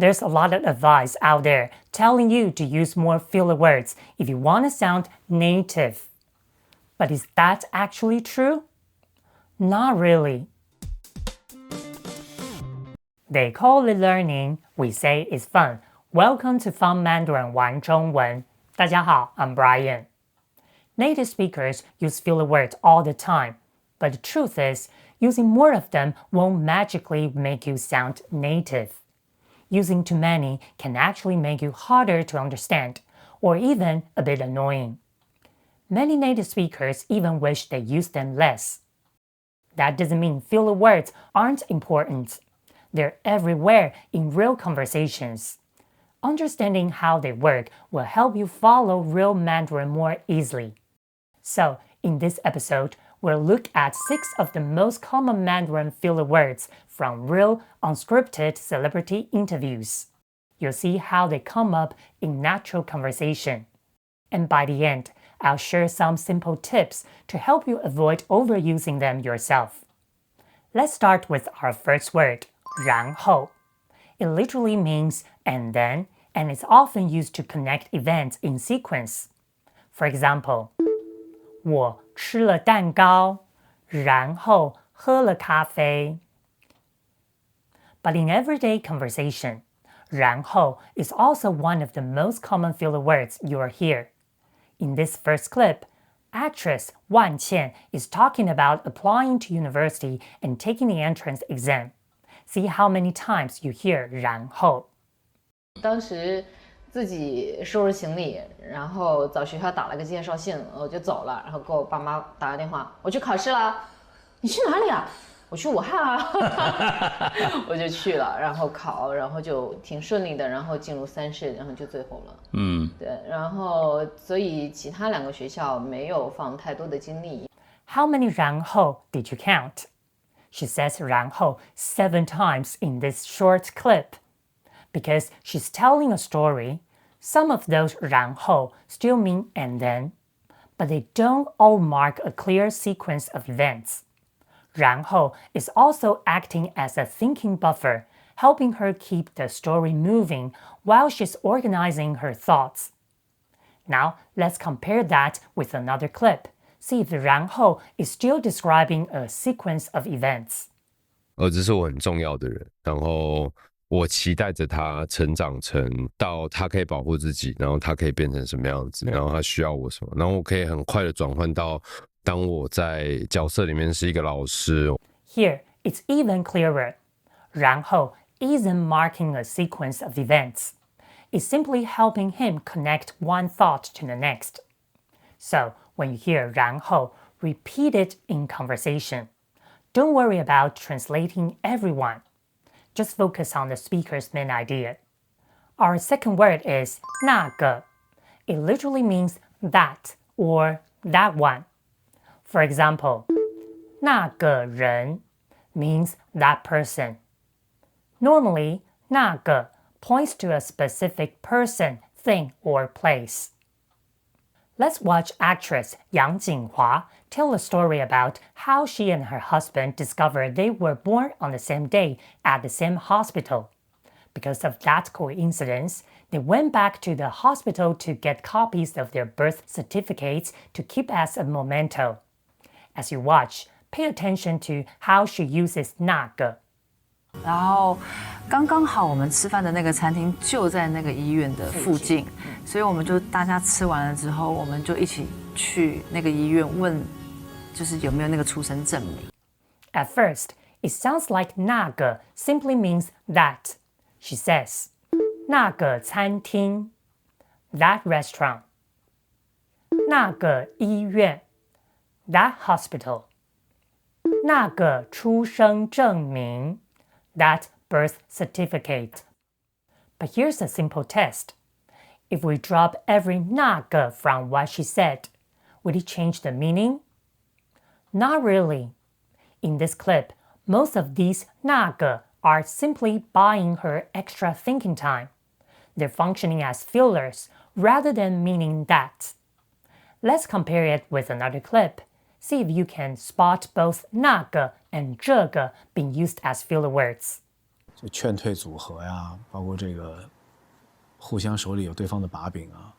There's a lot of advice out there telling you to use more filler words if you want to sound native. But is that actually true? Not really. They call it learning, we say it's fun. Welcome to Fun Mandarin 玩中文。大家好, I'm Brian. Native speakers use filler words all the time, but the truth is, using more of them won't magically make you sound native. Using too many can actually make you harder to understand, or even a bit annoying. Many native speakers even wish they used them less. That doesn't mean filler words aren't important. They're everywhere in real conversations. Understanding how they work will help you follow real Mandarin more easily. So, in this episode, we'll look at 6 of the most common Mandarin filler words from real, unscripted celebrity interviews. You'll see how they come up in natural conversation. And by the end, I'll share some simple tips to help you avoid overusing them yourself. Let's start with our first word, 然后. It literally means and then, and it's often used to connect events in sequence. For example, 我吃了蛋糕，然后喝了咖啡。But in everyday conversation, 然后 is also one of the most common filler words you'll hear. In this first clip, actress Wan Qian is talking about applying to university and taking the entrance exam. See how many times you hear 然后。当时自己收拾行李，然后找学校打了个介绍信，我就走了，然后给我爸妈打个电话，我去考试了。你去哪里啊？我去武汉啊。我就去了，然后考，然后就挺顺利的，然后进入3试，然后就最后了。对，然后所以其他2个学校没有放太多的精力。How many 然后 did you count? She says 然后 7 times in this short clip. Because she's telling a story, some of those 然后 still mean and then, but they don't all mark a clear sequence of events. 然后 is also acting as a thinking buffer, helping her keep the story moving while she's organizing her thoughts. Now, let's compare that with another clip. See if the 然后 is still describing a sequence of events. 儿子是我很重要的人，然后我期待着他成长成到他可以保护自己，然后他可以变成什么样子，然后他需要我什么，然后我可以很快的转换到当我在角色里面是一个老师。Here, it's even clearer. 然后 isn't marking a sequence of events. It's simply helping him connect one thought to the next. So, when you hear 然后, repeat it in conversation. Don't worry about translating everyone. Just focus on the speaker's main idea. Our second word is 那个. It literally means that or that one. For example, 那个人 means that person. Normally, 那个 points to a specific person, thing, or place. Let's watch actress Yang Jinghua tell a story about how she and her husband discovered they were born on the same day at the same hospital. Because of that coincidence, they went back to the hospital to get copies of their birth certificates to keep as a memento. As you watch, pay attention to how she uses 那个。然后刚刚好我们吃饭的那个餐厅就在那个医院的附近，所以我们就大家吃完了之后，我们就一起去那个医院问，就是有没有那个出生证明。At first, it sounds like 那个 simply means that. She says, 那个餐厅 that restaurant. 那个医院 that hospital. 那个出生证明 that birth certificate. But here's a simple test. If we drop every 那个 from what she said, would it change the meaning? Not really. In this clip, most of these 那个 are simply buying her extra thinking time. They're functioning as fillers rather than meaning that. Let's compare it with another clip. See if you can spot both 那个 and 这个 being used as filler words. 就劝退组合呀，包括这个互相手里有对方的把柄啊，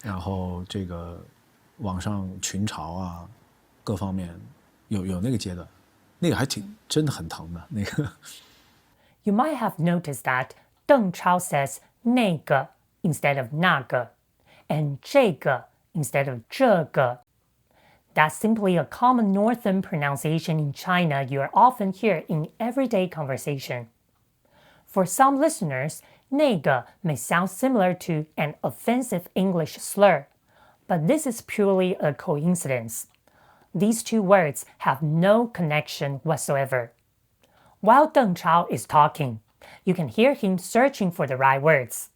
然后这个网上群嘲啊，各方面有那个阶段，那个还真的很疼的那个。You might have noticed that Deng Chao says 那个 instead of 那个 and 这个 instead of 这个. That's simply a common northern pronunciation in China you often hear in everyday conversation. For some listeners, 那个 may sound similar to an offensive English slur, but this is purely a coincidence. These two words have no connection whatsoever. While Deng Chao is talking, you can hear him searching for the right words.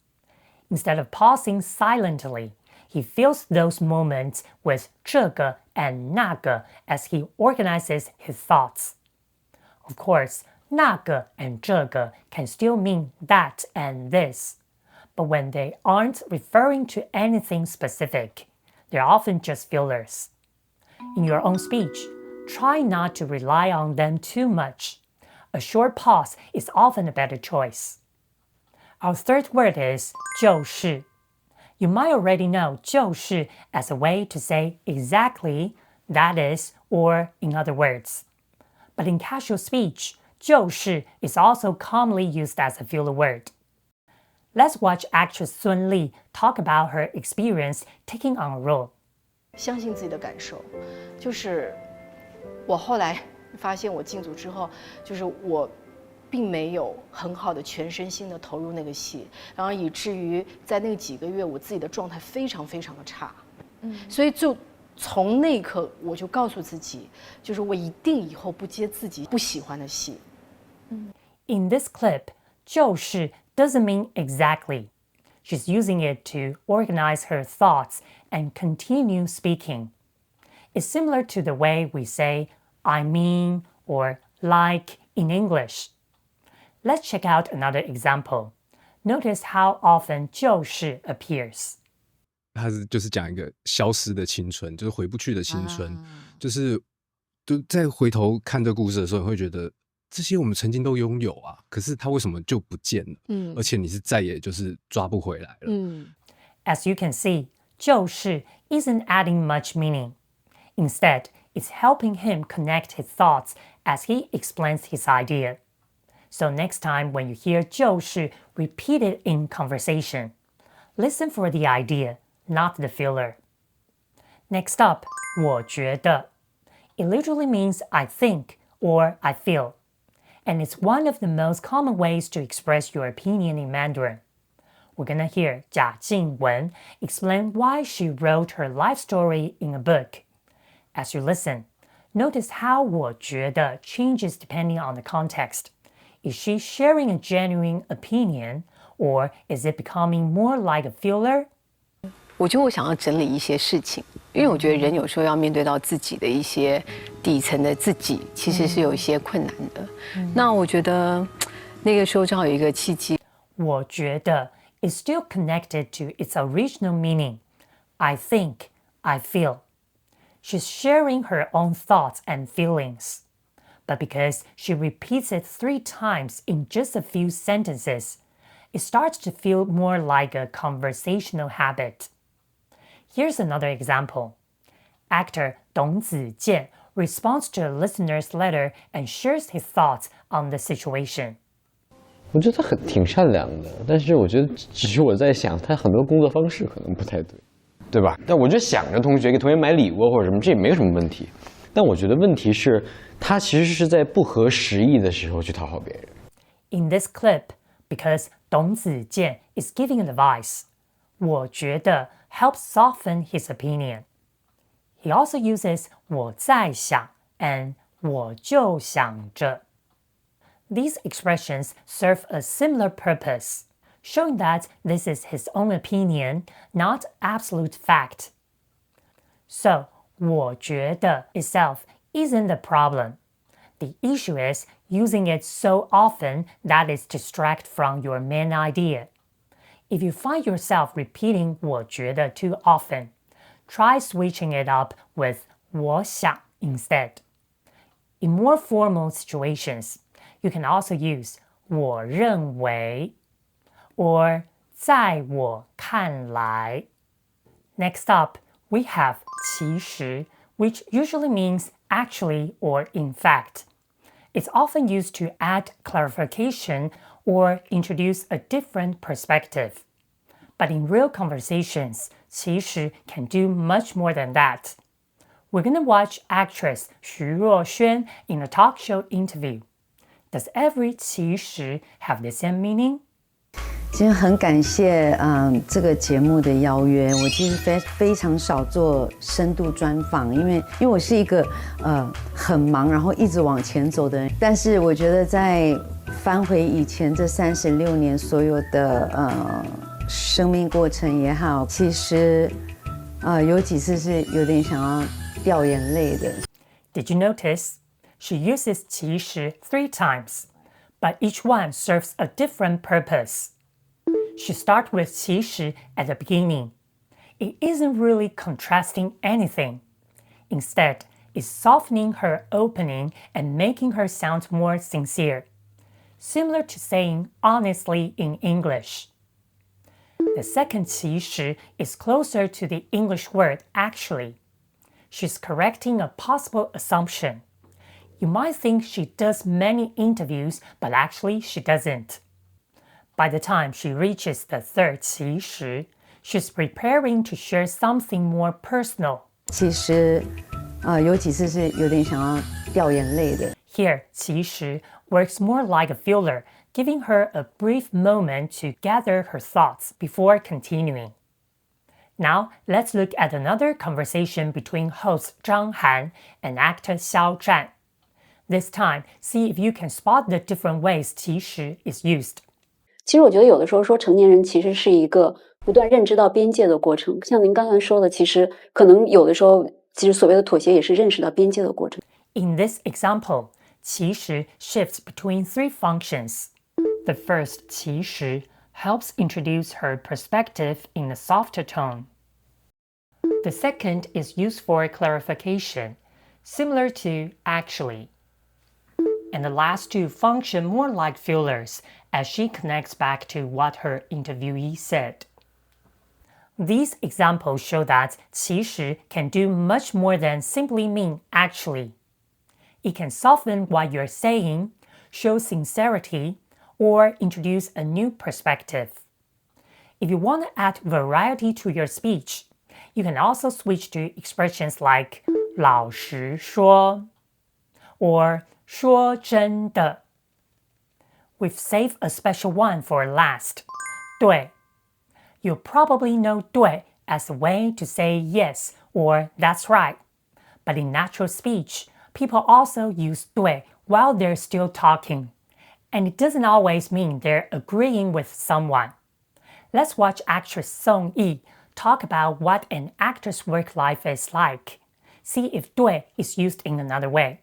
Instead of pausing silently, he fills those moments with 这个 and 那个 as he organizes his thoughts. Of course, 那个 and 这个 can still mean that and this, but when they aren't referring to anything specific, they're often just fillers. In your own speech, try not to rely on them too much. A short pause is often a better choice. Our third word is 就是. You might already know 就是 as a way to say exactly, that is, or in other words. But in casual speech, 就是 is also commonly used as a filler word. Let's watch actress Sun Li talk about her experience taking on a role. 相信自己的感受，就是我后来发现我进组之后，就是我并没有很好的全身心的投入那个戏，然后以至于在那几个月我自己的状态非常非常的差，所以就从那一刻我就告诉自己，就是我一定以后不接自己不喜欢的戏。In this clip, 就是 doesn't mean exactly. She's using it to organize her thoughts and continue speaking. It's similar to the way we say I mean or like in English. Let's check out another example. Notice how often 就是 appears. 他就是讲一个消失的青春，就是回不去的青春，就是再回头看这个故事的时候，你会觉得这些我们曾经都拥有啊，可是它为什么就不见了？而且你是再也就是抓不回来了。As you can see, 就是 isn't adding much meaning. Instead, it's helping him connect his thoughts as he explains his idea. So next time when you hear 就是 repeated in conversation, listen for the idea, not the filler. Next up, 我觉得. It literally means I think or I feel. And it's one of the most common ways to express your opinion in Mandarin. We're gonna hear Jia Jingwen explain why she wrote her life story in a book. As you listen, notice how 我觉得 changes depending on the context. Is she sharing a genuine opinion, or is it becoming more like a filler? 我觉得我想要整理一些事情，因为我觉得人有时候要面对到自己的一些底层的自己，其实是有一些困难的。那我觉得那个时候正好有一个契机。我觉得 is still connected to its original meaning. I think, I feel. She's sharing her own thoughts and feelings. But because she repeats it 3 times in just a few sentences, it starts to feel more like a conversational habit. Here's another example. Actor Dong Zijian responds to a listener's letter and shares his thoughts on the situation. 我觉得他挺善良的，但是我觉得只是我在想，他很多工作方式可能不太对，对吧？但我就想着同学给同学买礼物或者什么，这也没有什么问题。但我觉得问题是，他其实是在不合时宜的时候去讨好别人。In this clip, because Dong Zijian is giving advice, 我觉得 helps soften his opinion. He also uses 我在想 and 我就想着. These expressions serve a similar purpose, showing that this is his own opinion, not absolute fact. So, 我觉得 itself isn't the problem. The issue is using it so often that it distracts from your main idea. If you find yourself repeating 我觉得 too often, try switching it up with 我想 instead. In more formal situations, you can also use 我认为 or 在我看来。Next up, we have 其实, which usually means actually or in fact. It's often used to add clarification or introduce a different perspective. But in real conversations, 其实 can do much more than that. We're going to watch actress Xu Ruoxuan in a talk show interview. Does every 其实 have the same meaning? 今天很感谢这个节目的邀约。我其实非常少做深度专访，因为我是一个很忙，然后一直往前走的人。但是我觉得在翻回以前这36年所有的生命过程也好，其实有几次是有点想要掉眼泪的。Did you notice? She uses 其实 3 times, but each one serves a different purpose. She starts with 其实 at the beginning. It isn't really contrasting anything. Instead, it's softening her opening and making her sound more sincere, similar to saying honestly in English. The second 其实 is closer to the English word actually. She's correcting a possible assumption. You might think she does many interviews, but actually she doesn't. By the time she reaches the third 其实, she's preparing to share something more personal. 其实有几次是有点想要掉眼泪的。Here, 其实 works more like a filler, giving her a brief moment to gather her thoughts before continuing. Now, let's look at another conversation between host Zhang Han and actor Xiao Zhan. This time, see if you can spot the different ways 其实 is used. 其实我觉得有的时候说成年人其实是一个不断认知到边界的过程，像您刚才说的，其实可能有的时候其实所谓的妥协也是认识到边界的过程。In this example, 其实 shifts between 3 functions. The first 其实 helps introduce her perspective in a softer tone. The second is used for clarification, similar to actually. And the last 2 function more like fillers as she connects back to what her interviewee said. These examples show that 其实 can do much more than simply mean actually. It can soften what you're saying, show sincerity, or introduce a new perspective. If you want to add variety to your speech, you can also switch to expressions like 老实说 or 说真的. We've saved a special one for last. 对. You'll probably know 对 as a way to say yes or that's right. But in natural speech, people also use 对 while they're still talking. And it doesn't always mean they're agreeing with someone. Let's watch actress Song Yi talk about what an actor's work life is like. See if 对 is used in another way.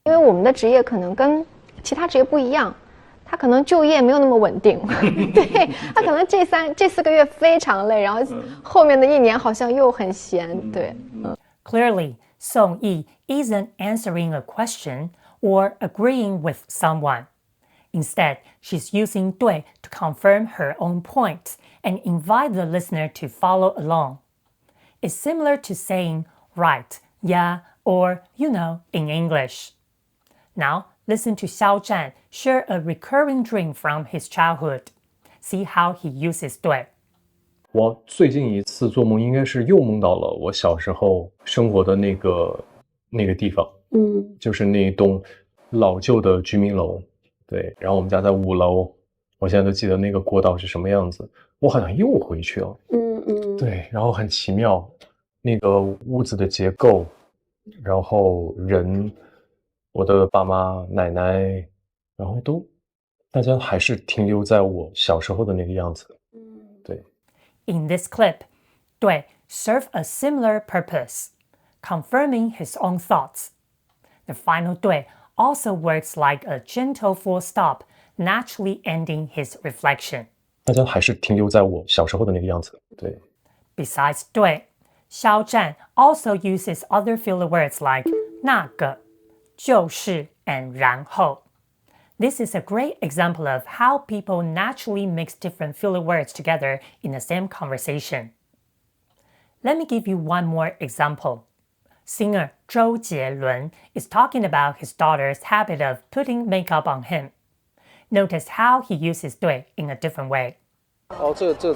因为我们的职业可能跟其他职业不一样，他可能就业没有那么稳定，对，他可能这4个月非常累，然后后面的1年好像又很闲，对。Clearly, Song Yi isn't answering a question or agreeing with someone. Instead, she's using 对 to confirm her own point and invite the listener to follow along. It's similar to saying right, yeah, or you know in English. Now, listen to Xiao Zhan share a recurring dream from his childhood. See how he uses 对。我最近一次做梦，应该是又梦到了我小时候生活的那个地方，就是那栋老旧的居民楼，对，然后我们家在5楼，我现在都记得那个过道是什么样子，我好像又回去了，对，然后很奇妙，那个屋子的结构，然后人。我的爸妈、奶奶，然后大家还是停留在我小时候的那个样子。对。In this clip, 对 serve a similar purpose, confirming his own thoughts. The final 对 also works like a gentle full stop, naturally ending his reflection. 大家还是停留在我小时候的那个样子。对。Besides 对, Xiao Zhan also uses other filler words like 那个。就是 and 然后. This is a great example of how people naturally mix different filler words together in the same conversation. Let me give you one more example. Singer Zhou Jielun is talking about his daughter's habit of putting makeup on him. Notice how he uses 对 in a different way. 这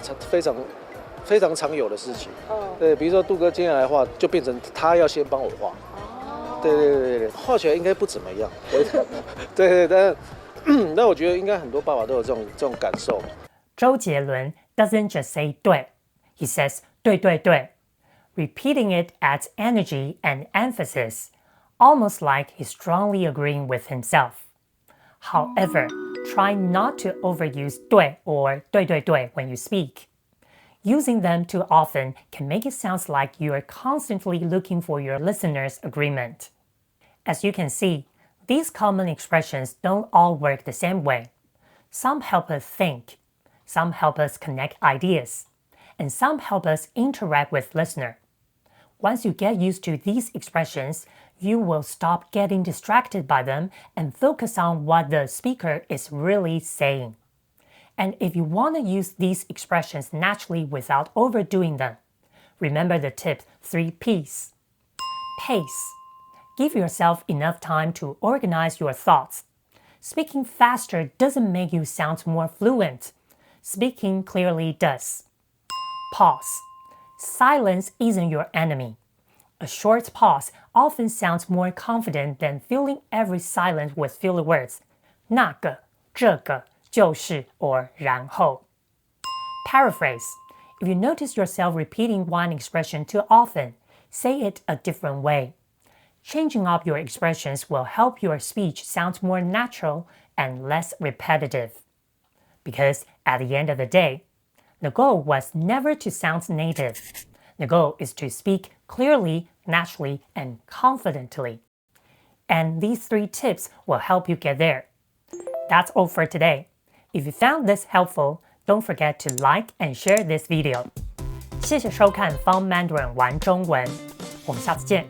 非常常有的事情。对，比如说杜哥今天来画，就变成他要先帮我画。对，画起来应该不怎么样。对，但我觉得应该很多爸爸都有这种感受。周杰伦 doesn't just say 对 he says 对。Repeating it adds energy and emphasis, almost like he's strongly agreeing with himself. However, try not to overuse 对 or 对 when you speak. Using them too often can make it sound like you are constantly looking for your listener's agreement. As you can see, these common expressions don't all work the same way. Some help us think, some help us connect ideas, and some help us interact with listener. Once you get used to these expressions, you will stop getting distracted by them and focus on what the speaker is really saying. And if you want to use these expressions naturally without overdoing them, remember the tip 3 P's. Pace. Give yourself enough time to organize your thoughts. Speaking faster doesn't make you sound more fluent. Speaking clearly does. Pause. Silence isn't your enemy. A short pause often sounds more confident than filling every silence with filler words. 那个,这个,就是 or 然后. Paraphrase. If you notice yourself repeating one expression too often, say it a different way. Changing up your expressions will help your speech sound more natural and less repetitive. Because at the end of the day, the goal was never to sound native. The goal is to speak clearly, naturally, and confidently. And these 3 tips will help you get there. That's all for today. If you found this helpful, don't forget to like and share this video. 谢谢收看方 Mandarin 玩中文，我们下次见。